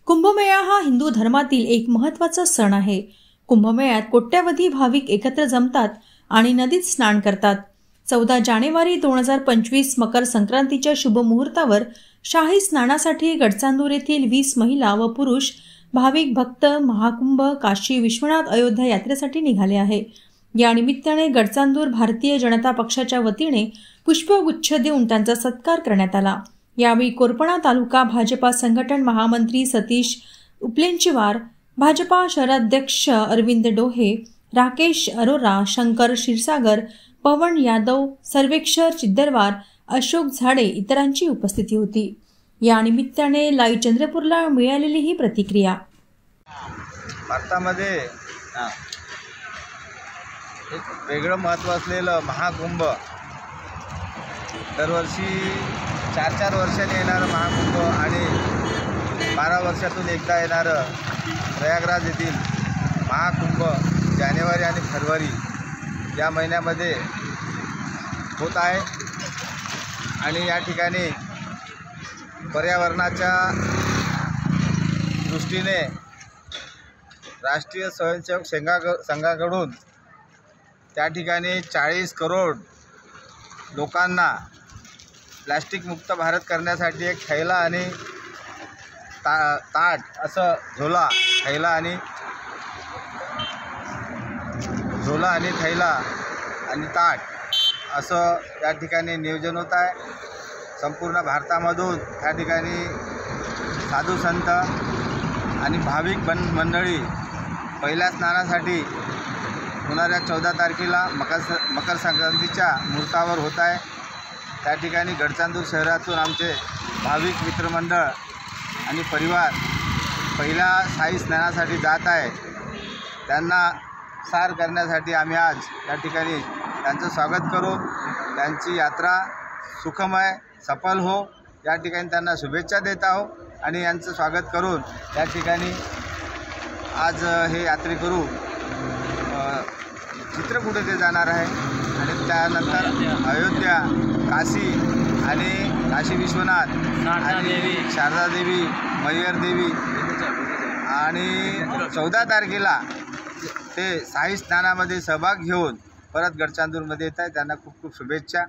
कुंभमेळा हा हिंदू धर्मातील एक महत्त्वाचा सण आहे। कुंभमेळ्यात कोट्यावधी भाविक एकत्र जमतात आणि नदीत स्नान करतात। 14 जानेवारी 2025 मकर संक्रांतीच्या शुभ मुहूर्तावर शाही स्नानासाठी गडचांदूर येथील 20 महिला व पुरुष भाविक भक्त महाकुंभ काशी विश्वनाथ अयोध्या यात्रेसाठी निघाले आहे। या निमित्ताने गडचांदूर भारतीय जनता पक्षाच्या वतीने पुष्पगुच्छ देऊन त्यांचा सत्कार करण्यात आला। यावेळी कोरपणा तालुका भाजपा संघटन महामंत्री सतीश उपलेंचवार, भाजपा शहराध्यक्ष अरविंद डोहे, राकेश अरोरा, शंकर क्षीरसागर, पवन यादव, सर्वेक्षर चिद्दरवार, अशोक झाडे इतरांची उपस्थिती होती। या निमित्ताने लाईव्ह चंद्रपूरला मिळालेली ही प्रतिक्रिया। भारतामध्ये एक वेगळं महत्त्व असलेलं महाकुंभ, दरवर्षी 4-4 वर्षांनी येणारं महाकुंभ आणि 12 वर्षातून एकदा येणारं प्रयागराज येथील महाकुंभ जानेवारी आणि फरवरी या महिन्यामध्ये होत आहे। आणि या ठिकाणी पर्यावरणाच्या दृष्टीने राष्ट्रीय स्वयंसेवक संघाकडून त्या ठिकाणी 40 करोड लोकांना प्लास्टिक मुक्त भारत करण्यासाठी एक थैला आणि ताट असं झोला आणि थैला आणि ताट असं या ठिकाणी नियोजन होत आहे। संपूर्ण भारतामधून त्या ठिकाणी साधू संत आणि भाविक मंडळी पहिल्या स्नानासाठी होणाऱ्या 14 तारखेला मकर संक्रांतीच्या मुहूर्तावर होत आहे। त्या ठिकाणी गडचांदूर शहरातून आमचे भाविक मित्रमंडळ आणि परिवार पहिल्या शाही स्नानासाठी जात आहे। त्यांना सार करण्यासाठी आम्ही आज या ठिकाणी त्यांचं स्वागत करू, त्यांची यात्रा सुखमय सफल हो या ठिकाणी त्यांना शुभेच्छा देत आहोत। आणि यांचं स्वागत करून या ठिकाणी आज हे यात्रेकरू चित्रकूट येथे जाणार आहे आणि त्यानंतर अयोध्या, काशी आणि काशी विश्वनाथ आणि शारदा देवी, मय्यर देवी आणि 14 तारखेला ते शाही स्नानामध्ये सहभाग घेऊन परत गडचांदूरमध्ये येत आहे। त्यांना खूप खूप शुभेच्छा।